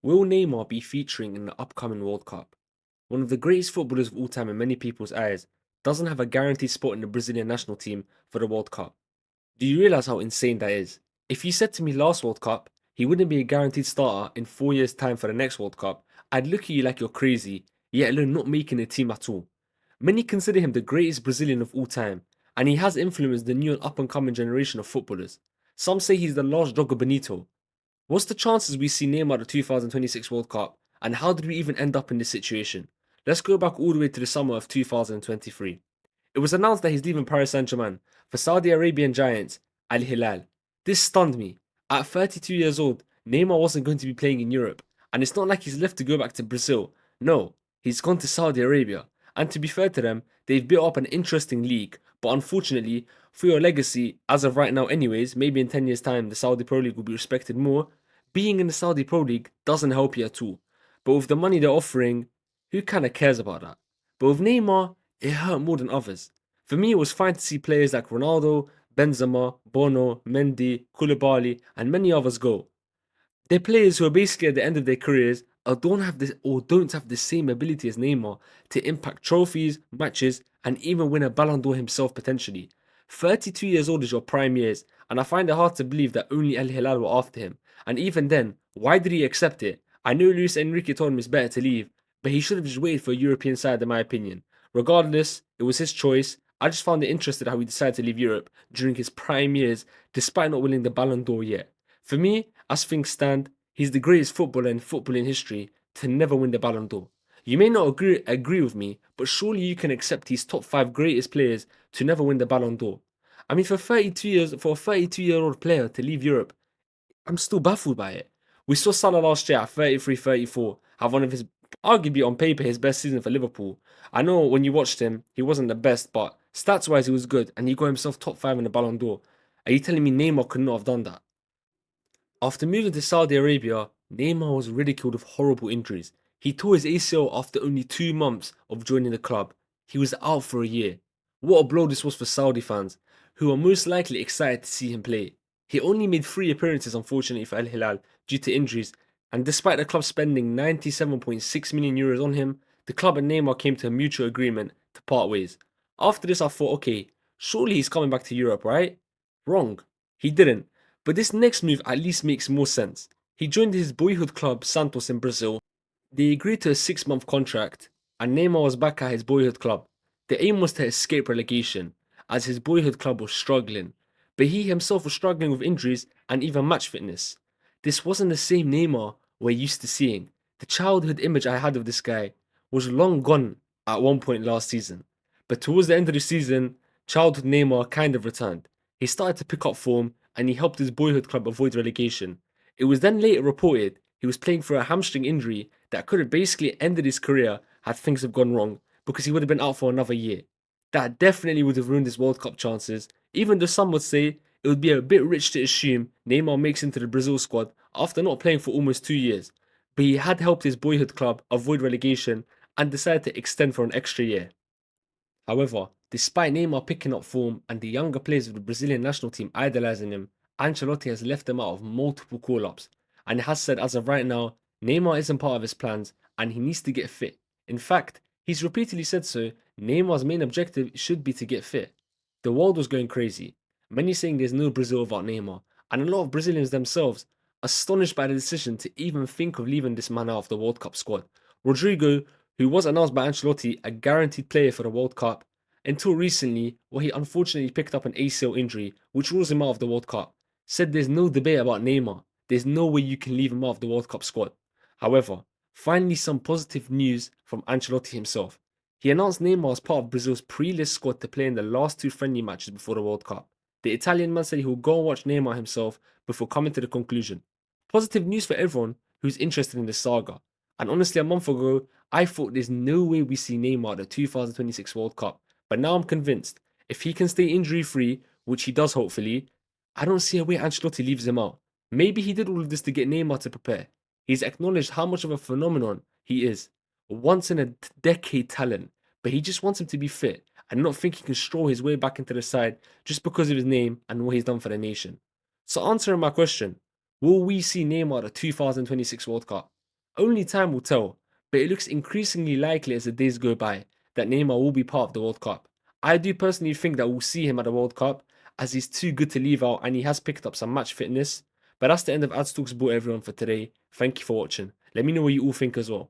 Will Neymar be featuring in the upcoming World Cup? One of the greatest footballers of all time in many people's eyes doesn't have a guaranteed spot in the Brazilian national team for the World Cup. Do you realize how insane that is? If you said to me last World Cup he wouldn't be a guaranteed starter in 4 years' time for the next World Cup, I'd look at you like you're crazy, yet alone not making the team at all. Many consider him the greatest Brazilian of all time, and he has influenced the new and up and coming generation of footballers. Some say he's the last Jogo Bonito. What's the chances we see Neymar at the 2026 World Cup? And how did we even end up in this situation? Let's go back all the way to the summer of 2023. It was announced that he's leaving Paris Saint-Germain for Saudi Arabian giants Al Hilal. This stunned me. At 32 years old, Neymar wasn't going to be playing in Europe, and it's not like he's left to go back to Brazil. No, he's gone to Saudi Arabia. And to be fair to them, they've built up an interesting league, but unfortunately, for your legacy, as of right now, anyways, maybe in 10 years' time, the Saudi Pro League will be respected more. Being in the Saudi Pro League doesn't help you at all. But with the money they're offering, who kind of cares about that? But with Neymar, it hurt more than others. For me, it was fine to see players like Ronaldo, Benzema, Bono, Mendy, Koulibaly, and many others go. They're players who are basically at the end of their careers or don't have the same ability as Neymar to impact trophies, matches, and even win a Ballon d'Or himself potentially. 32 years old is your prime years, and I find it hard to believe that only Al Hilal were after him. And even then, why did he accept it? I know Luis Enrique told him it's better to leave, but he should have just waited for a European side, in my opinion. Regardless, it was his choice. I just found it interesting how he decided to leave Europe during his prime years, despite not winning the Ballon d'Or yet. For me, as things stand, he's the greatest footballer in footballing history to never win the Ballon d'Or. You may not agree with me, but surely you can accept he's top 5 greatest players to never win the Ballon d'Or. I mean, for a 32-year-old player to leave Europe, I'm still baffled by it. We saw Salah last year at 33, 34 have one of his, arguably on paper, his best season for Liverpool. I know when you watched him, he wasn't the best, but stats wise, he was good, and he got himself top 5 in the Ballon d'Or. Are you telling me Neymar could not have done that? After moving to Saudi Arabia, Neymar was ridiculed with horrible injuries. He tore his ACL after only 2 months of joining the club. He was out for a year. What a blow this was for Saudi fans, who are most likely excited to see him play. He only made 3 appearances, unfortunately, for Al Hilal due to injuries, and despite the club spending 97.6 million euros on him, the club and Neymar came to a mutual agreement to part ways. After this, I thought, okay, surely he's coming back to Europe, right? Wrong. He didn't. But this next move at least makes more sense. He joined his boyhood club Santos in Brazil. They agreed to a 6 month contract, and Neymar was back at his boyhood club. The aim was to escape relegation, as his boyhood club was struggling, but he himself was struggling with injuries and even match fitness. This wasn't the same Neymar we're used to seeing. The childhood image I had of this guy was long gone at one point last season. But towards the end of the season, childhood Neymar kind of returned. He started to pick up form and he helped his boyhood club avoid relegation. It was then later reported he was playing for a hamstring injury that could have basically ended his career had things have gone wrong because he would have been out for another year. That definitely would have ruined his World Cup chances, even though some would say it would be a bit rich to assume Neymar makes into the Brazil squad after not playing for almost 2 years. But he had helped his boyhood club avoid relegation and decided to extend for an extra year. However, despite Neymar picking up form and the younger players of the Brazilian national team idolising him, Ancelotti has left him out of multiple call-ups and has said as of right now, Neymar isn't part of his plans and he needs to get fit. In fact, he's repeatedly said so. Neymar's main objective should be to get fit. The world was going crazy, many saying there's no Brazil without Neymar, and a lot of Brazilians themselves astonished by the decision to even think of leaving this man out of the World Cup squad. Rodrigo, who was announced by Ancelotti a guaranteed player for the World Cup, until recently, where he unfortunately picked up an ACL injury, which rules him out of the World Cup, said there's no debate about Neymar. There's no way you can leave him out of the World Cup squad. However, finally some positive news from Ancelotti himself. He announced Neymar as part of Brazil's pre-list squad to play in the last 2 friendly matches before the World Cup. The Italian man said he will go and watch Neymar himself before coming to the conclusion. Positive news for everyone who's interested in this saga. And honestly, a month ago, I thought there's no way we see Neymar at the 2026 World Cup. But now I'm convinced if he can stay injury free, which he does hopefully, I don't see a way Ancelotti leaves him out. Maybe he did all of this to get Neymar to prepare. He's acknowledged how much of a phenomenon he is, once in a decade talent, but he just wants him to be fit and not think he can stroll his way back into the side just because of his name and what he's done for the nation. So answering my question, will we see Neymar at the 2026 World Cup? Only time will tell, but it looks increasingly likely as the days go by that Neymar will be part of the World Cup. I do personally think that we'll see him at the World Cup as he's too good to leave out and he has picked up some match fitness. But that's the end of Ads Talks Ball everyone for today. Thank you for watching. Let me know what you all think as well.